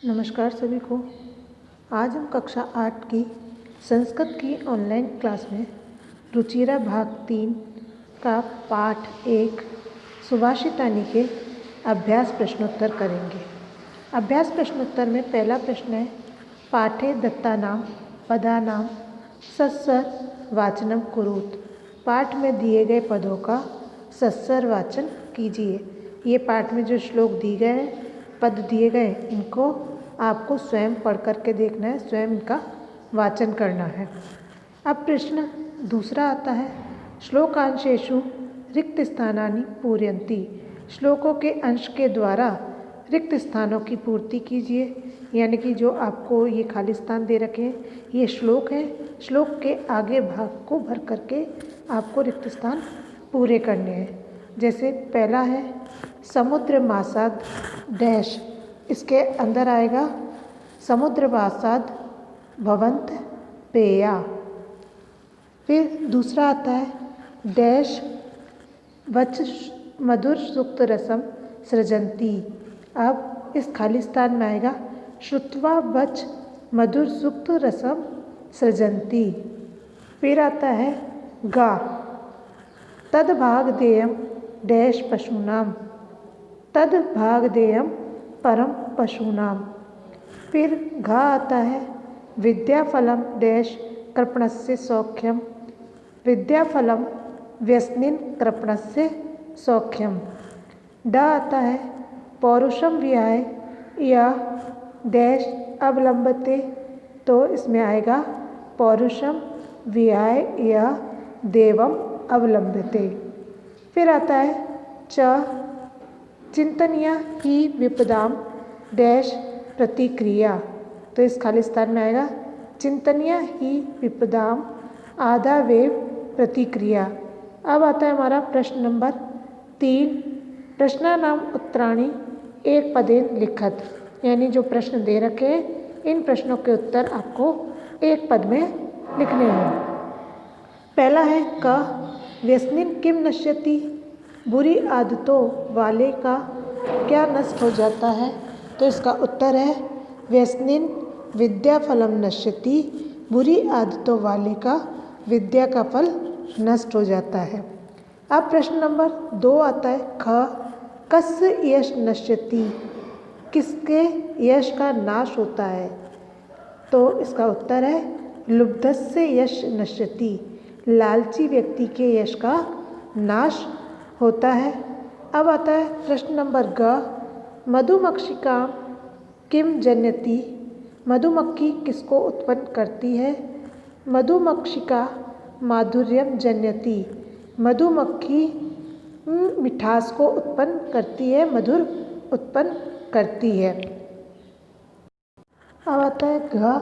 नमस्कार सभी को। आज हम कक्षा 8 की संस्कृत की ऑनलाइन क्लास में रुचिरा भाग 3 का पाठ 1 सुभाषितानी के अभ्यास प्रश्नोत्तर करेंगे। अभ्यास प्रश्नोत्तर में पहला प्रश्न है, पाठे दत्तानाम पदानाम सस्सर वाचनम कुरुत। पाठ में दिए गए पदों का सस्सर वाचन कीजिए। ये पाठ में जो श्लोक दिए गए हैं, पद दिए गए, इनको आपको स्वयं पढ़ करके देखना है, स्वयं इनका वाचन करना है। अब प्रश्न दूसरा आता है, श्लोकांशेषु रिक्त स्थानानि पूरयन्ति। श्लोकों के अंश के द्वारा रिक्त स्थानों की पूर्ति कीजिए। यानी कि जो आपको ये खाली स्थान दे रखे हैं, ये श्लोक है, श्लोक के आगे भाग को भर करके आपको रिक्त स्थान पूरे करने हैं। जैसे पहला है, समुद्र मासाद डैश, इसके अंदर आएगा समुद्र मासाद भवंत पेया। फिर दूसरा आता है, डैश वच मधुर सुक्त रसम सृजंती। अब इस खाली स्थान में आएगा श्रुत्वा वच मधुर सुक्त रसम सृजंती। फिर आता है गा तद भाग देयम डैश पशूनाम, तद भाग देयम परम पशूनाम। फिर घा आता है, विद्याफलम डैश कृपणस्य सौख्यम, विद्याफलम व्यसनिन कृपणस्य सौख्यम। डा आता है, पौरुषम विहाय या डैश अवलंबते, तो इसमें आएगा पौरुषम विहाय या देवम अवलंबते। फिर आता है च चिंतनीय ही विपदाम डैश प्रतिक्रिया, तो इस खाली स्थान में आएगा चिंतनीय ही विपदाम आधा वेव प्रतिक्रिया। अब आता है हमारा प्रश्न नंबर 3, प्रश्नानाम उत्तराणि एक पदेन लिखत। यानी जो प्रश्न दे रखे हैं, इन प्रश्नों के उत्तर आपको एक पद में लिखने हैं। पहला है, क व्यसनिन किम नश्यति, बुरी आदतों वाले का क्या नष्ट हो जाता है, तो इसका उत्तर है व्यसनिन विद्या फलम नश्यति, बुरी आदतों वाले का विद्या का फल नष्ट हो जाता है। अब प्रश्न नंबर 2 आता है, ख कस्य यश नश्यति, किसके यश का नाश होता है, तो इसका उत्तर है लुब्धस्य यश नश्यति, लालची व्यक्ति के यश का नाश होता है। अब आता है प्रश्न नंबर ग, मधुमक्षिका किम जनयति, मधुमक्खी किसको उत्पन्न करती है, मधुमक्षिका माधुर्यम जनयति, मधुमक्खी मिठास को उत्पन्न करती है, मधुर उत्पन्न करती है। अब आता है घ,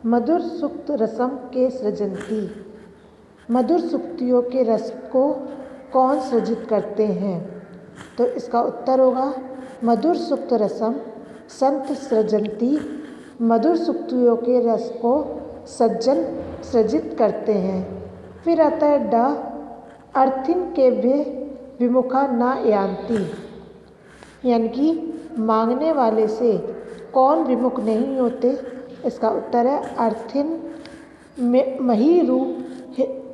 मधुर सुक्त रसम के सृजंती, मधुर सुक्तियों के रस को कौन सृजित करते हैं, तो इसका उत्तर होगा मधुर सुक्त रसम संत सृजंती, मधुर सुक्तियों के रस को सज्जन सृजित करते हैं। फिर आता है ड, अर्थिन के वे विमुखा न यान्ति, यानी कि मांगने वाले से कौन विमुख नहीं होते, इसका उत्तर है अर्थिन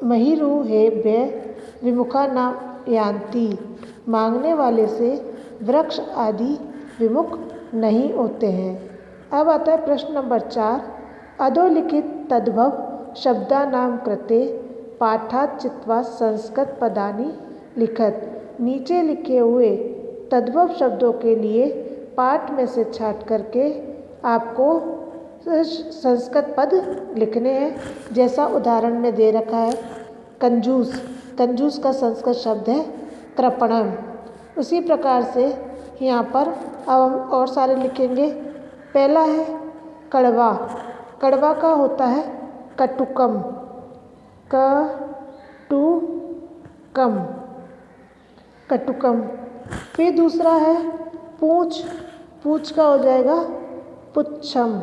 महीरु हे वे विमुखा न यान्ति, मांगने वाले से वृक्ष आदि विमुख नहीं होते हैं। अब आता है प्रश्न नंबर 4, अधोलिखित तद्भव शब्दानाम कृते पाठात् चित्वा संस्कृत पदानि लिखत। नीचे लिखे हुए तद्भव शब्दों के लिए पाठ में से छांट करके आपको संस्कृत पद लिखने हैं। जैसा उदाहरण में दे रखा है, कंजूस, कंजूस का संस्कृत शब्द है कृपणम। उसी प्रकार से यहाँ पर अब हम और सारे लिखेंगे। पहला है कड़वा, कड़वा का होता है कटुकम, कटुकम, कटुकम। फिर दूसरा है पूँछ, पूँछ का हो जाएगा पुच्छम,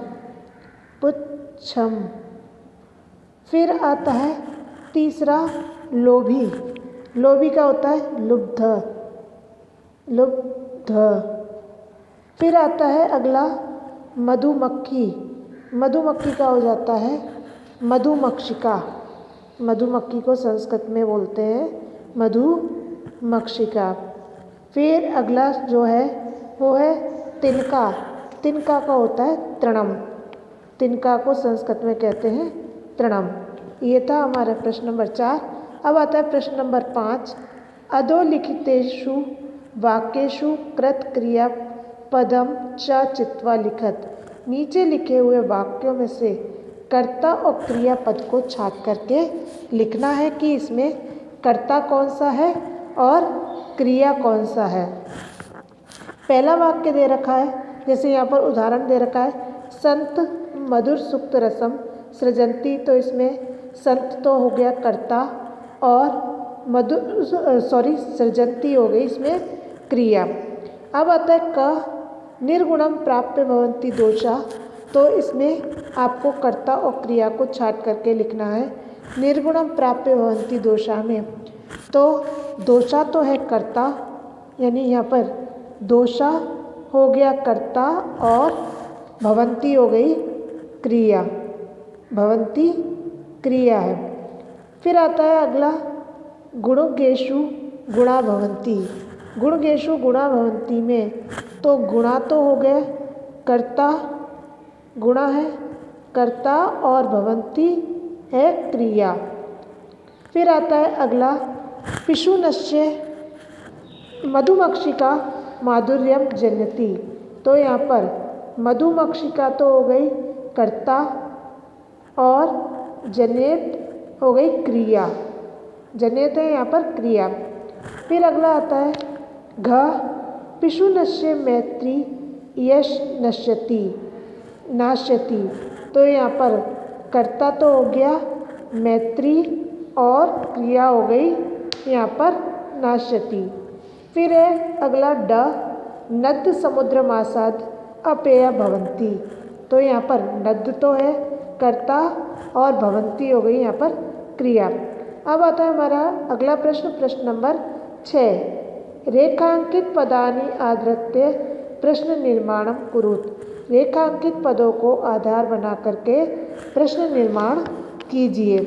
पुच्छम। फिर आता है तीसरा लोभी, लोभी का होता है लुब्ध, लुब्ध। फिर आता है अगला मधुमक्खी, मधुमक्खी का हो जाता है मधुमक्षिका। मधुमक्खी को संस्कृत में बोलते हैं मधुमक्षिका। फिर अगला जो है वो है तिनका। तिनका का होता है तृणम। तिनका को संस्कृत में कहते हैं तृणम। ये था हमारा प्रश्न नंबर 4। अब आता है प्रश्न नंबर 5। अधोलिखितेषु वाक्येषु कृत क्रिया पदम च चित्वा लिखत। नीचे लिखे हुए वाक्यों में से कर्ता और क्रियापद को छाट करके लिखना है कि इसमें कर्ता कौन सा है और क्रिया कौन सा है। पहला वाक्य दे रखा है, जैसे यहाँ पर उदाहरण दे रखा है, संत मधुर सुक्त रसम सृजंती। तो इसमें संत तो हो गया कर्ता और मधुर सृजंती हो गई इसमें क्रिया। अब आता है क निर्गुणम प्राप्य भवन्ति दोषा। तो इसमें आपको कर्ता और क्रिया को छाट करके लिखना है निर्गुणम प्राप्य भवन्ति दोषा में। तो दोषा तो है कर्ता, यानी यहाँ पर दोषा हो गया कर्ता और भवन्ति हो गई क्रिया। भवन्ति क्रिया है। फिर आता है अगला गुणगेषु गुणा भवन्ति। गुणगेषु गुणा भवन्ति में तो गुणा तो हो गए कर्ता, गुणा है कर्ता और भवन्ति है क्रिया। फिर आता है अगला पिशुनस्य मधुमक्षिका माधुर्यम जनयति। तो यहाँ पर मधुमक्षिका तो हो गई कर्ता और जनेत हो गई क्रिया। जनेत है यहाँ पर क्रिया। फिर अगला आता है घ पिशुनस्य मैत्री यश नश्यति नाश्यति। तो यहाँ पर कर्ता तो हो गया मैत्री और क्रिया हो गई यहाँ पर नाश्यति। फिर है अगला ड नद समुद्र मासाद अपेय भवन्ति। तो यहाँ पर नद तो है कर्ता और भवन्ति हो गई यहाँ पर क्रिया। अब आता है हमारा अगला प्रश्न, प्रश्न नंबर 6। रेखांकित पदानि आधृत्य प्रश्न निर्माणम कुरुत। रेखांकित पदों को आधार बना करके प्रश्न निर्माण कीजिए।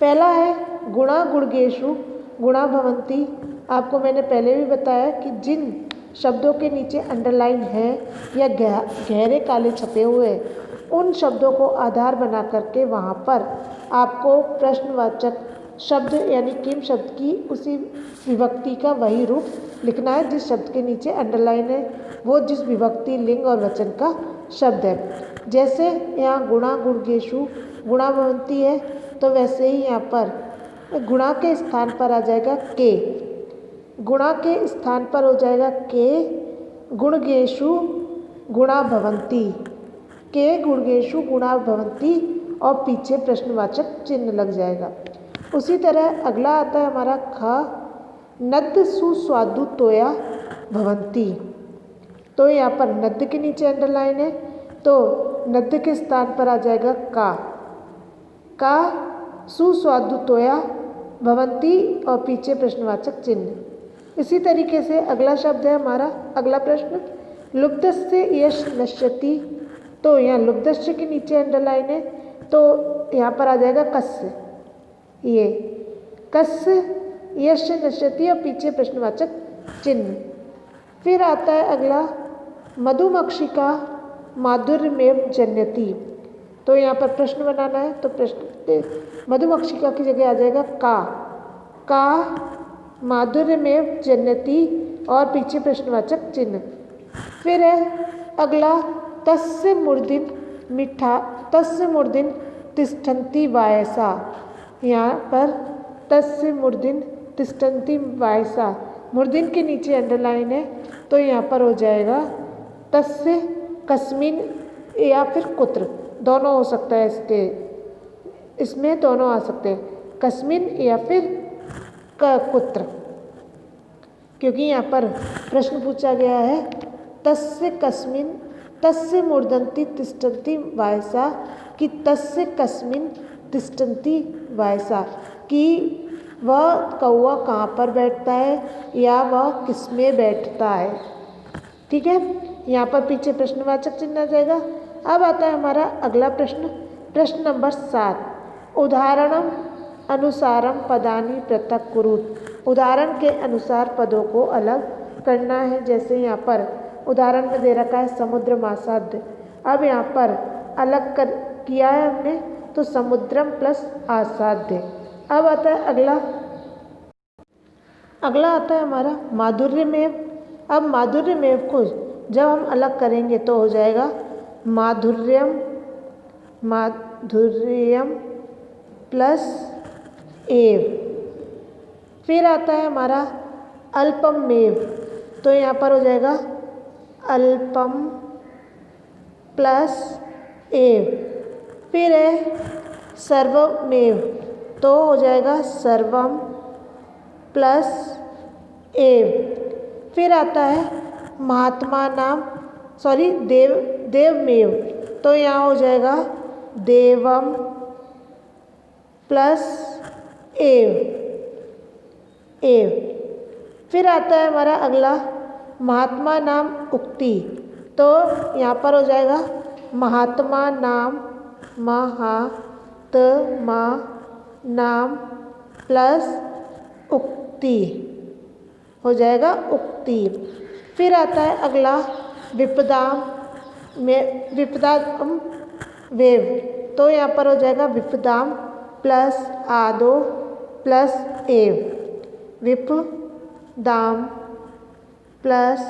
पहला है गुणा गुणगेषु गुणा भवन्ति। आपको मैंने पहले भी बताया कि जिन शब्दों के नीचे अंडरलाइन है या गहरे काले छपे हुए उन शब्दों को आधार बना करके वहाँ पर आपको प्रश्नवाचक शब्द यानी किम शब्द की उसी विभक्ति का वही रूप लिखना है जिस शब्द के नीचे अंडरलाइन है, वो जिस विभक्ति लिंग और वचन का शब्द है। जैसे यहाँ गुणा गुणगेषु गुणा भवन्ति है, तो वैसे ही यहाँ पर गुणा के स्थान पर आ जाएगा के। गुणा के स्थान पर हो जाएगा के गुणगेषु गुणा भवन्ति। के गुणगेषु गुणा भवन्ति और पीछे प्रश्नवाचक चिन्ह लग जाएगा। उसी तरह अगला आता है हमारा ख नद सुस्वादु तोया भवन्ति। तो यहाँ पर नद के नीचे अंडरलाइन है, तो नद के स्थान पर आ जाएगा का सुस्वादु तोया भवन्ति और पीछे प्रश्नवाचक चिन्ह। इसी तरीके से अगला शब्द है हमारा अगला प्रश्न लुब्धस्य यश नश्यति। तो यहाँ लुब्धस्य के नीचे अंडरलाइन है, तो यहाँ पर आ जाएगा कस्य। ये कस्य यश नश्यति और पीछे प्रश्नवाचक चिन्ह। फिर आता है अगला मधुमक्षिका माधुर्यमेव जनयति। तो यहाँ पर प्रश्न बनाना है, तो प्रश्न मधुमक्षिका की जगह आ जाएगा का माधुर्यमेव जनयति और पीछे प्रश्नवाचक चिन्ह। फिर है अगला तस्य मूर्धनि मिठा तस्य मूर्धनि तिष्ठन्ति वायसा। यहाँ पर तस्य मूर्धनि तिष्ठन्ति वायसा, मूर्धनि के नीचे अंडरलाइन है, तो यहाँ पर हो जाएगा तस्य कस्मिन या फिर कुत्र, दोनों हो सकता है इसमें दोनों आ सकते हैं, कस्मिन या फिर कुत्र, क्योंकि यहाँ पर प्रश्न पूछा गया है तस्य कस्मिन तस्य मूर्धन्ति तिष्ठन्ति वायसा कि तस्य कस्मिन तिष्ठन्ति वायसा, कि वह कौवा कहाँ पर बैठता है या वह किस में बैठता है। ठीक है, यहाँ पर पीछे प्रश्नवाचक चिन्ह आ जाएगा। अब आता है हमारा अगला प्रश्न, प्रश्न नंबर 7। उदाहरणम अनुसारम पदानि पृथक कुरुत। उदाहरण के अनुसार पदों को अलग करना है। जैसे यहाँ पर उदाहरण में दे रखा है समुद्र मासाद्य। अब यहाँ पर अलग कर किया है हमने, तो समुद्रम प्लस आसाद्य। अब आता है अगला आता है हमारा माधुर्यमेव। अब माधुर्यमेव को जब हम अलग करेंगे तो हो जाएगा माधुर्यम प्लस एव। फिर आता है हमारा अल्पमेव, तो यहाँ पर हो जाएगा अल्पम प्लस एव। फिर है सर्वमेव, तो हो जाएगा सर्वम प्लस एव। फिर आता है देवमेव, तो यहाँ हो जाएगा देवम प्लस एव। फिर आता है हमारा अगला महात्मा नाम उक्ति, तो यहाँ पर हो जाएगा महात्मा नाम प्लस उक्ति, हो जाएगा उक्ति। फिर आता है अगला विपदाम वेव, तो यहाँ पर हो जाएगा विपदाम प्लस आदो प्लस एव। विपदाम प्लस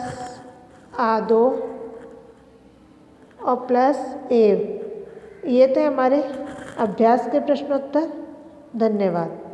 आदो और प्लस एव। ये थे हमारे अभ्यास के प्रश्नोत्तर। धन्यवाद।